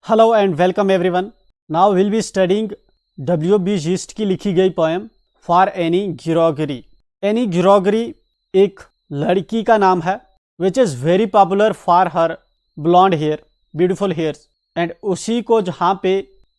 Hello and welcome everyone. Now will be studying W.B. Yeats की लिखी गई poem for Annie Gregory. Annie Gregory एक लड़की का नाम है which is very popular for her blonde hair, beautiful hairs, and उसी को जहाँ पे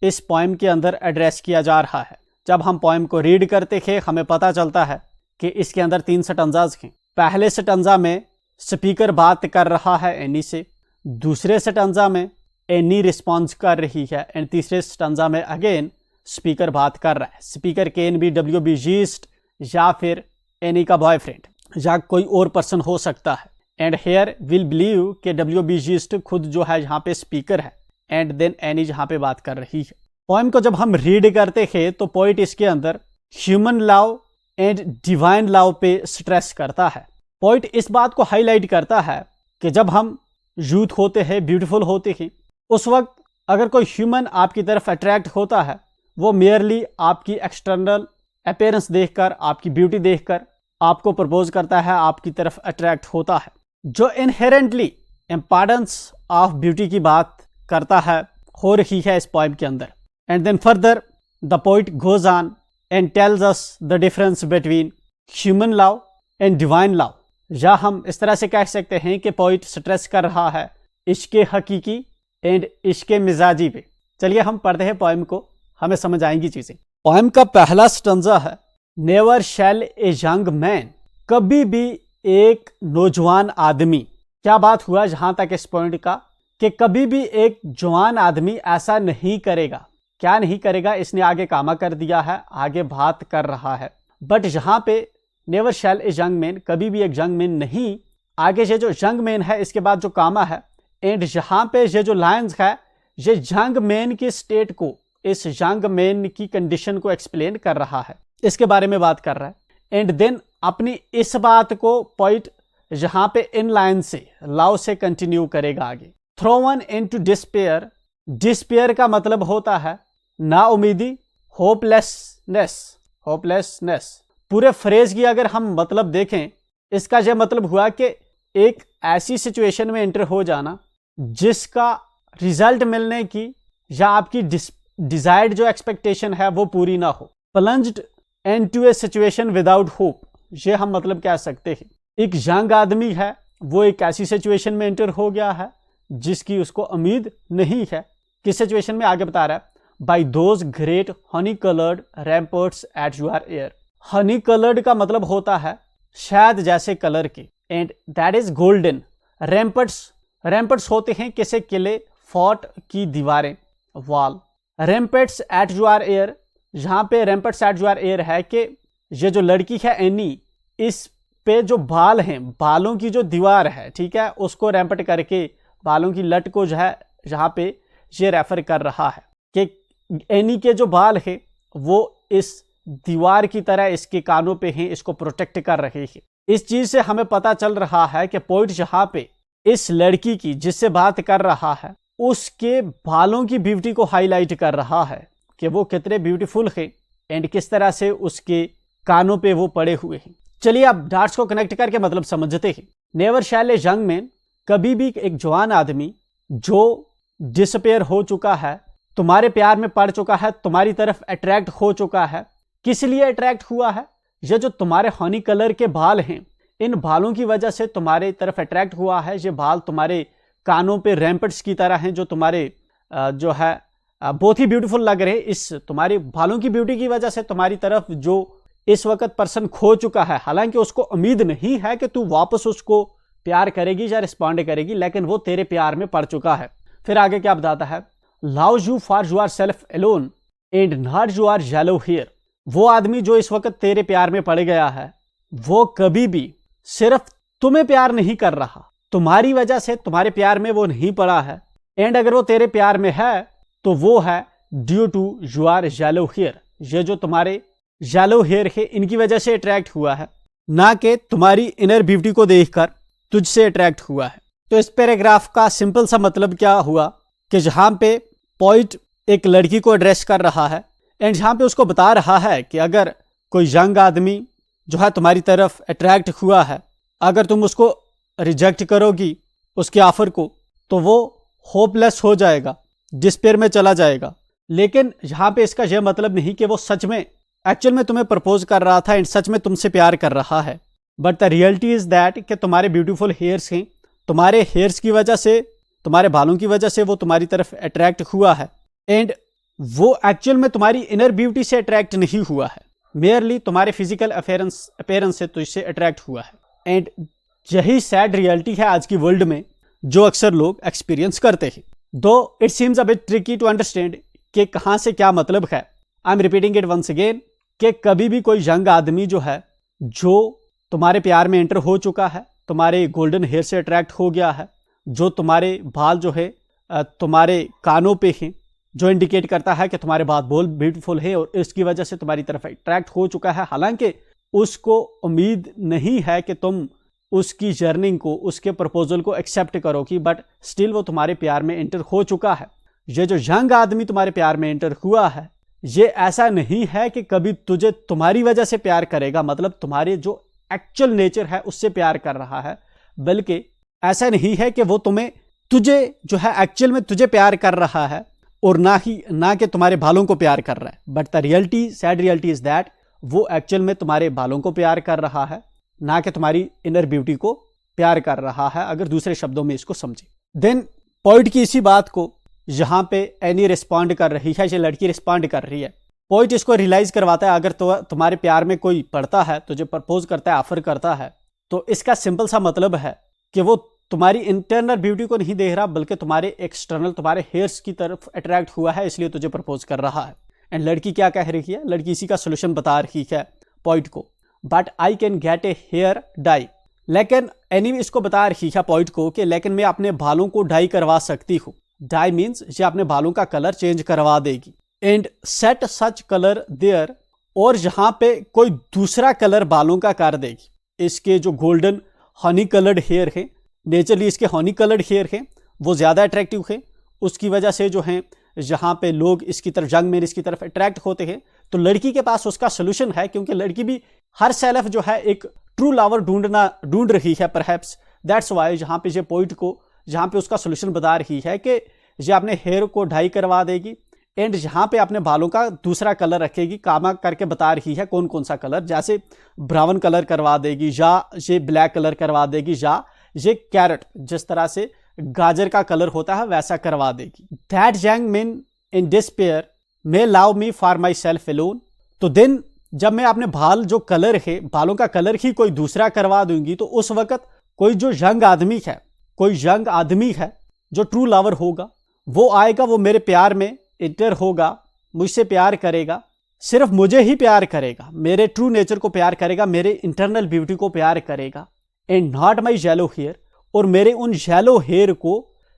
इस पोएम के अंदर एड्रेस किया जा रहा है। जब हम पोएम को रीड करते हैं हमें पता चलता है कि इसके अंदर 3 स्टैंजाज हैं। पहले स्टैंजा में स्पीकर बात कर रहा है एनी से, दूसरे स्टैंजा में एनी रिस्पॉन्स कर रही है, एंड तीसरे स्टैंजा में अगेन स्पीकर बात कर रहा है। Speaker can be W.B. Yeats या फिर एनी का बॉयफ्रेंड या कोई और पर्सन हो सकता है। एंड हेयर विल बिलीव कि W.B. Yeats खुद जो है यहाँ पे स्पीकर है, एंड देन एनी जहाँ पे बात कर रही है। पोएम को जब हम रीड करते हैं तो पोइट इसके अंदर human love and divine love पे स्ट्रेस करता है। पोइट इस बात को हाईलाइट करता है कि जब हम यूथ होते हैं, ब्यूटीफुल होते हैं, उस वक्त अगर कोई ह्यूमन आपकी तरफ अट्रैक्ट होता है, वो मेयरली आपकी एक्सटर्नल अपीयरेंस देखकर, आपकी ब्यूटी देखकर आपको प्रपोज करता है, आपकी तरफ अट्रैक्ट होता है। जो इनहेरेंटली इम्पॉर्टेंस ऑफ ब्यूटी की बात करता है हो रही है इस पोएम के अंदर। And then further the poet goes on and tells us the difference between human love and divine love. या हम इस तरह से कह सकते हैं कि पोइट स्ट्रेस कर रहा है इश्क हकीकी एंड इश्क मिजाजी पे। चलिए हम पढ़ते हैं पोएम को, हमें समझ आएंगी चीजें। पोएम का पहला स्टैंजा है, never shall a young man, कभी भी एक नौजवान आदमी। क्या बात हुआ जहां तक इस पॉइंट का कि कभी भी एक जवान आदमी ऐसा नहीं करेगा। क्या नहीं करेगा, इसने आगे कामा कर दिया है, आगे बात कर रहा है। बट यहाँ पे never shall a young man, कभी भी एक यंग मैन नहीं, आगे ये जो यंग मैन है इसके बाद जो कामा है, एंड यहाँ पे ये जो लाइन्स है ये यंग मैन की स्टेट को, इस यंग मैन की कंडीशन को एक्सप्लेन कर रहा है, इसके बारे में बात कर रहा है। एंड देन अपनी इस बात को पोइट यहाँ पे इन लाइन से लव से कंटिन्यू करेगा आगे। थ्रोवन इनटू डिस्पेयर, डिस्पेयर का मतलब होता है ना उम्मीदी, होपलेसनेस, होपलेसनेस। पूरे फ्रेज की अगर हम मतलब देखें, इसका यह मतलब हुआ कि एक ऐसी सिचुएशन में एंटर हो जाना जिसका रिजल्ट मिलने की या आपकी डिजायर्ड जो एक्सपेक्टेशन है वो पूरी ना हो। प्लंज्ड इनटू ए सिचुएशन विदाउट होप, ये हम मतलब कह सकते हैं। एक यंग आदमी है, वो एक ऐसी सिचुएशन में एंटर हो गया है जिसकी उसको उम्मीद नहीं है। किस सिचुएशन में, आगे बता रहा है, by those great honey coloured ramparts at your ear. Honey coloured का मतलब होता है शायद जैसे कलर के, and that is golden. Ramparts, ramparts होते हैं किसे, किले, फोर्ट की दीवारें, wall. Ramparts at your ear, यहाँ पे रैम्पर्ट्स एट योर एयर है कि ये जो लड़की है एनी, इस पे जो बाल हैं, बालों की जो दीवार है, ठीक है, उसको रैम्पर्ट करके बालों की लट को जो है यहाँ पे ये रेफर कर रहा है कि एनी के जो बाल है वो इस दीवार की तरह इसके कानों पे हैं, इसको प्रोटेक्ट कर रहे हैं। इस चीज से हमें पता चल रहा है कि पोइट यहाँ पे इस लड़की की जिससे बात कर रहा है उसके बालों की ब्यूटी को हाईलाइट कर रहा है कि वो कितने ब्यूटीफुल है एंड किस तरह से उसके कानों पे वो पड़े हुए हैं। चलिए अब डॉट्स को कनेक्ट करके मतलब समझते हैं। Never shall a young man, कभी भी एक जवान आदमी जो डिसअपेयर हो चुका है, तुम्हारे प्यार में पड़ चुका है, तुम्हारी तरफ अट्रैक्ट हो चुका है। किस लिए अट्रैक्ट हुआ है? ये जो तुम्हारे हनी कलर के बाल हैं, इन बालों की वजह से तुम्हारे तरफ अट्रैक्ट हुआ है। ये बाल तुम्हारे कानों पे रैम्पर्ट्स की तरह हैं जो तुम्हारे जो है बहुत ही ब्यूटीफुल लग रहे हैं। इस तुम्हारी बालों की ब्यूटी की वजह से तुम्हारी तरफ जो इस वक्त पर्सन खो चुका है, हालांकि उसको उम्मीद नहीं है कि तू वापस उसको प्यार करेगी या रिस्पॉन्ड करेगी, लेकिन वो तेरे प्यार में पड़ चुका है। फिर आगे क्या बताता है, love you for your self alone and not your yellow hair. वो आदमी जो इस वक्त तेरे प्यार में पड़ गया है वो कभी भी सिर्फ तुम्हें प्यार नहीं कर रहा, तुम्हारी वजह से तुम्हारे प्यार में वो नहीं पड़ा है। एंड अगर वो तेरे प्यार में है तो वो है due to your yellow hair, ये जो तुम्हारे येलो हेयर है इनकी वजह से अट्रैक्ट हुआ है, ना कि तुम्हारी इनर ब्यूटी को देखकर तुझसे अट्रैक्ट हुआ है। तो इस पैराग्राफ का सिंपल सा मतलब क्या हुआ कि जहाँ पे पोइट एक लड़की को एड्रेस कर रहा है एंड जहाँ पे उसको बता रहा है कि अगर कोई यंग आदमी जो है तुम्हारी तरफ अट्रैक्ट हुआ है, अगर तुम उसको रिजेक्ट करोगी उसके ऑफर को, तो वो होपलेस हो जाएगा, डिस्पेयर में चला जाएगा। लेकिन यहाँ पे इसका यह मतलब नहीं कि वो सच में एक्चुअल में तुम्हें प्रपोज कर रहा था एंड सच में तुमसे प्यार कर रहा है। But the reality is that कि तुम्हारे ब्यूटीफुल हेयर्स हैं, तुम्हारे हेयर्स की वजह से, तुम्हारे बालों की वजह से वो तुम्हारी तरफ अट्रैक्ट हुआ है एंड वो एक्चुअल में तुम्हारी इनर ब्यूटी से अट्रैक्ट नहीं हुआ है, मेयरली तुम्हारे फिजिकल अपीयरेंस से तुझसे अट्रैक्ट हुआ है। एंड यही सैड रियलिटी है आज की वर्ल्ड में जो अक्सर लोग एक्सपीरियंस करते हैं। Though it seems a bit tricky to understand कि कहाँ से क्या मतलब है। I am repeating it once again कि कभी भी कोई यंग आदमी जो है, जो तुम्हारे प्यार में एंटर हो चुका है, तुम्हारे गोल्डन हेयर से अट्रैक्ट हो गया है, जो तुम्हारे बाल जो है तुम्हारे कानों पे हैं, जो इंडिकेट करता है कि तुम्हारे बाल बहुत ब्यूटीफुल है और इसकी वजह से तुम्हारी तरफ अट्रैक्ट हो चुका है, हालांकि उसको उम्मीद नहीं है कि तुम उसकी जर्निंग को, उसके प्रपोजल को एक्सेप्ट करोगी, बट स्टिल वो तुम्हारे प्यार में एंटर हो चुका है। ये जो यंग आदमी तुम्हारे प्यार में एंटर हुआ है, ये ऐसा नहीं है कि कभी तुझे तुम्हारी वजह से प्यार करेगा, मतलब तुम्हारे जो एक्चुअल नेचर है उससे प्यार कर रहा है, बल्कि ऐसा नहीं है कि वो तुझे जो है एक्चुअल में तुझे प्यार कर रहा है और ना कि तुम्हारे बालों को प्यार कर रहा है। But the reality, sad reality is that वो एक्चुअल में तुम्हारे बालों को प्यार कर रहा है, ना कि तुम्हारी इनर ब्यूटी को प्यार कर रहा है, अगर दूसरे शब्दों में इसको समझे। देन पोइट की इसी बात को यहाँ पे एनी रिस्पॉन्ड कर रही है, ये लड़की रिस्पॉन्ड कर रही है। पोइट इसको रियलाइज करवाता है, अगर तुम्हारे प्यार में कोई पड़ता है, तुझे प्रपोज करता है, ऑफर करता है, तो इसका सिंपल सा मतलब है कि वो तुम्हारी इंटरनल ब्यूटी को नहीं देख रहा, बल्कि तुम्हारे एक्सटर्नल, तुम्हारे हेयर्स की तरफ अट्रैक्ट हुआ है, इसलिए तुझे प्रपोज कर रहा है। एंड लड़की क्या कह रही है? लड़की इसी का सोल्यूशन बता रही है पोइट को, but I can get a hair dye. लेकिन एनीवे इसको बता रही है पोइट को कि लेकिन मैं अपने बालों को डाई करवा सकती हूँ। डाई मीन्स ये अपने बालों का कलर चेंज करवा देगी। And set such colour there, और जहां पे कोई दूसरा कलर बालों का कर देगी। इसके जो गोल्डन हनी कलर्ड हेयर है, नेचुरली इसके हनी कलर्ड हेयर है, वो ज़्यादा अट्रैक्टिव है, उसकी वजह से जो है जहाँ पे लोग इसकी तरफ, यंग मैन इसकी तरफ अट्रैक्ट होते हैं, तो लड़की के पास उसका सोल्यूशन है, क्योंकि लड़की भी हर सेल्फ जो है एक ट्रू लवर ढूंढ रही है परहैप्स। दैट्स वाई जहाँ पे ये पोइट को, जहाँ पे उसका सोल्यूशन बता रही है कि ये अपने हेयर को डाई करवा देगी एंड यहाँ पे अपने बालों का दूसरा कलर रखेगी, कामा करके बता रही है कौन कौन सा कलर, जैसे ब्राउन कलर करवा देगी, या ये ब्लैक कलर करवा देगी, या ये कैरेट, जिस तरह से गाजर का कलर होता है वैसा करवा देगी। That young man in despair may love me for my self alone. तो देन जब मैं अपने बाल जो कलर है, बालों का कलर ही कोई दूसरा करवा दूंगी, तो उस वक्त कोई जो यंग आदमी है, कोई यंग आदमी है जो ट्रू लवर होगा, वो आएगा, वो मेरे प्यार में इंटर होगा, मुझसे प्यार करेगा, सिर्फ मुझे ही प्यार करेगा, मेरे ट्रू नेचर को प्यार करेगा, मेरे इंटरनल ब्यूटी को प्यार करेगा, and not my yellow hair, और मेरे उन येलो हेयर को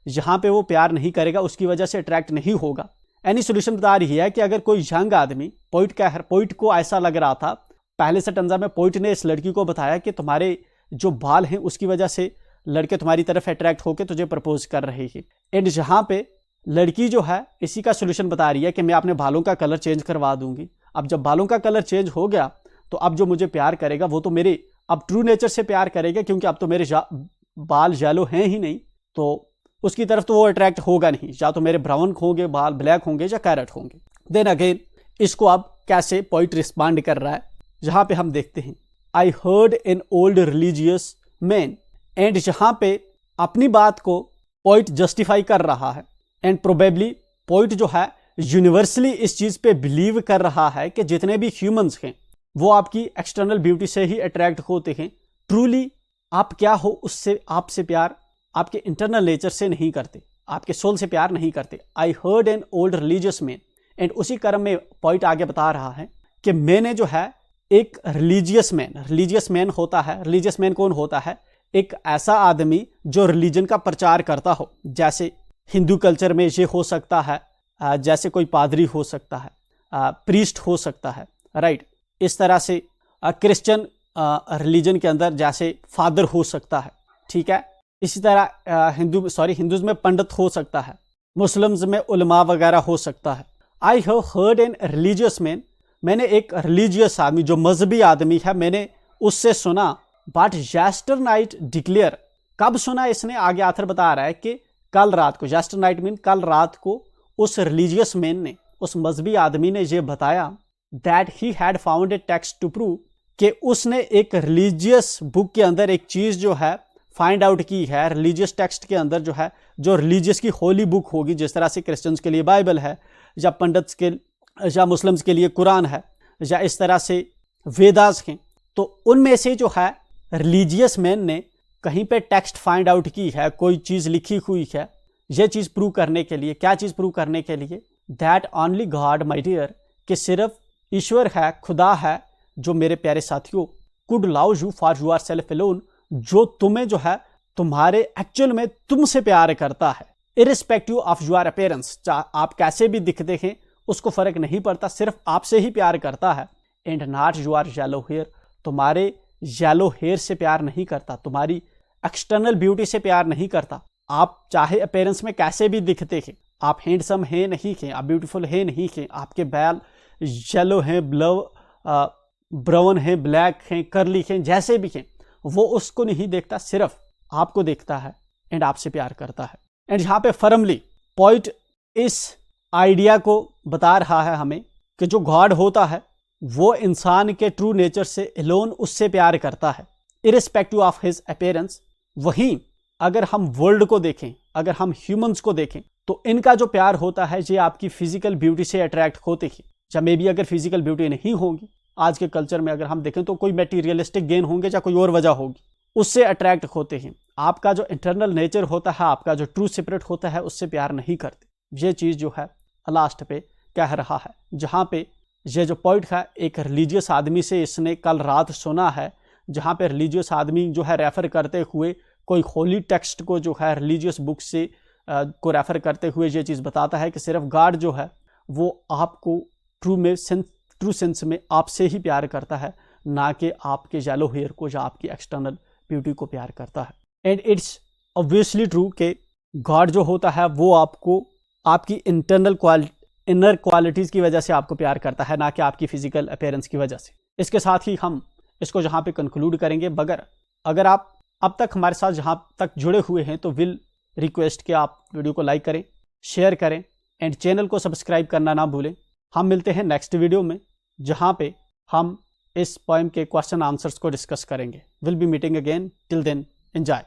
जहाँ पे वो प्यार नहीं करेगा, उसकी वजह से अट्रैक्ट नहीं होगा। एनी सोल्यूशन बता रही है कि अगर कोई यंग आदमी, पोइट को ऐसा लग रहा था पहले से टंजा में, पोइट ने इस लड़की को बताया कि तुम्हारे जो बाल हैं उसकी वजह से लड़के तुम्हारी तरफ अट्रैक्ट होकर तुझे प्रपोज कर रहे हैं। एंड जहाँ पे लड़की जो है इसी का सोल्यूशन बता रही है कि मैं अपने बालों का कलर चेंज करवा दूंगी। अब जब बालों का कलर चेंज हो गया, तो अब जो मुझे प्यार करेगा वो तो मेरे अब ट्रू नेचर से प्यार करेगा, क्योंकि अब तो मेरे बाल येलो हैं ही नहीं, तो उसकी तरफ तो वो अट्रैक्ट होगा नहीं, या तो मेरे ब्राउन होंगे बाल, ब्लैक होंगे या कैरेट होंगे। देन अगेन इसको अब कैसे पोइट रिस्पॉन्ड कर रहा है, जहाँ पे हम देखते हैं, I heard an old religious man. And जहाँ पे अपनी बात को पोइट जस्टिफाई कर रहा है, एंड प्रोबेबली पोइट जो है यूनिवर्सली इस चीज़ पे बिलीव कर रहा है कि जितने भी ह्यूमंस हैं वो आपकी एक्सटर्नल ब्यूटी से ही अट्रैक्ट होते हैं। ट्रूली आप क्या हो, उससे आपसे प्यार आपके इंटरनल नेचर से नहीं करते, आपके सोल से प्यार नहीं करते। I heard an old religious man. And उसी क्रम में पॉइंट आगे बता रहा है कि मैंने जो है एक रिलीजियस मैन होता है। रिलीजियस मैन कौन होता है? एक ऐसा आदमी जो रिलीजन का प्रचार करता हो। जैसे हिंदू कल्चर में ये हो सकता है, जैसे कोई पादरी हो सकता है, प्रीस्ट हो सकता है, राइट। इस तरह से क्रिश्चियन रिलीजन के अंदर जैसे फादर हो सकता है, ठीक है। इसी तरह हिंदूज में पंडित हो सकता है, मुस्लिम्स में उलमा वगैरह हो सकता है। I have heard an religious man, मैंने एक रिलीजियस आदमी जो मजहबी आदमी है मैंने उससे सुना। बट यस्टर नाइट डिक्लेयर, कब सुना इसने? आगे आथर बता रहा है कि कल रात को। यस्टर नाइट मीन कल रात को उस रिलीजियस मैन ने, उस मजहबी आदमी ने ये बताया that he had found a text to prove कि उसने एक रिलीजियस बुक के अंदर एक चीज़ जो है फाइंड आउट की है, रिलीजियस टेक्स्ट के अंदर जो है, जो रिलीजियस की होली बुक होगी, जिस तरह से क्रिश्चियंस के लिए बाइबल है, या पंडित्स के या मुस्लिम्स के लिए कुरान है, या इस तरह से वेदास हैं, तो उनमें से जो है रिलीजियस मैन ने कहीं पे टेक्स्ट फाइंड आउट की है, कोई चीज़ लिखी हुई है, ये चीज़ प्रूव करने के लिए। क्या चीज़ प्रूव करने के लिए? That only God my dear, कि सिर्फ ईश्वर है, खुदा है, जो मेरे प्यारे साथियों, could love you for your self alone, जो तुम्हें जो है तुम्हारे एक्चुअल में तुमसे प्यार करता है, इरिस्पेक्टिव ऑफ योर अपीयरेंस, आप कैसे भी दिखते हैं उसको फर्क नहीं पड़ता, सिर्फ आपसे ही प्यार करता है। And not your yellow hair, तुम्हारे येलो हेयर से प्यार नहीं करता, तुम्हारी एक्सटर्नल ब्यूटी से प्यार नहीं करता। आप चाहे अपीयरेंस में कैसे भी दिखते हैं, आप हैंडसम हैं नहीं हैं, आप ब्यूटीफुल हैं नहीं हैं, आपके बाल येलो हैं, ब्राउन हैं, ब्लैक हैं, कर्ली हैं, जैसे भी हैं, वो उसको नहीं देखता, सिर्फ आपको देखता है एंड आपसे प्यार करता है। एंड यहाँ पे फर्मली पॉइंट इस आइडिया को बता रहा है हमें कि जो गॉड होता है वो इंसान के ट्रू नेचर से एलोन उससे प्यार करता है, इरिस्पेक्टिव ऑफ हिज अपीयरेंस। वहीं अगर हम वर्ल्ड को देखें, अगर हम ह्यूमंस को देखें, तो इनका जो प्यार होता है ये आपकी फिजिकल ब्यूटी से अट्रैक्ट होते हैं, या मे बी अगर फिजिकल ब्यूटी नहीं होगी, आज के कल्चर में अगर हम देखें तो कोई मटेरियलिस्टिक गेन होंगे या कोई और वजह होगी, उससे अट्रैक्ट होते हैं। आपका जो इंटरनल नेचर होता है, आपका जो ट्रू स्पिरिट होता है, उससे प्यार नहीं करते। ये चीज़ जो है लास्ट पे कह रहा है, जहाँ पे ये जो पॉइंट है एक रिलीजियस आदमी से इसने कल रात सुना है, जहाँ पे रिलीजियस आदमी जो है रेफ़र करते हुए कोई होली टेक्स्ट को जो है रिलीजियस बुक से को रेफ़र करते हुए ये चीज़ बताता है कि सिर्फ गॉड जो है वो आपको ट्रू सेंस में आपसे ही प्यार करता है, ना कि आपके येलो हेयर को या आपकी एक्सटर्नल ब्यूटी को प्यार करता है। एंड इट्स ऑब्वियसली ट्रू कि गॉड जो होता है वो आपको आपकी इनर क्वालिटीज़ की वजह से आपको प्यार करता है, ना कि आपकी फिजिकल अपीयरेंस की वजह से। इसके साथ ही हम इसको जहाँ पे कंक्लूड करेंगे। अगर आप अब तक हमारे साथ जहाँ तक जुड़े हुए हैं तो विल रिक्वेस्ट कि आप वीडियो को लाइक करें, शेयर करें एंड चैनल को सब्सक्राइब करना ना भूलें। हम मिलते हैं नेक्स्ट वीडियो में, जहाँ पे हम इस पोएम के क्वेश्चन आंसर्स को डिस्कस करेंगे। Will be meeting again, till then enjoy.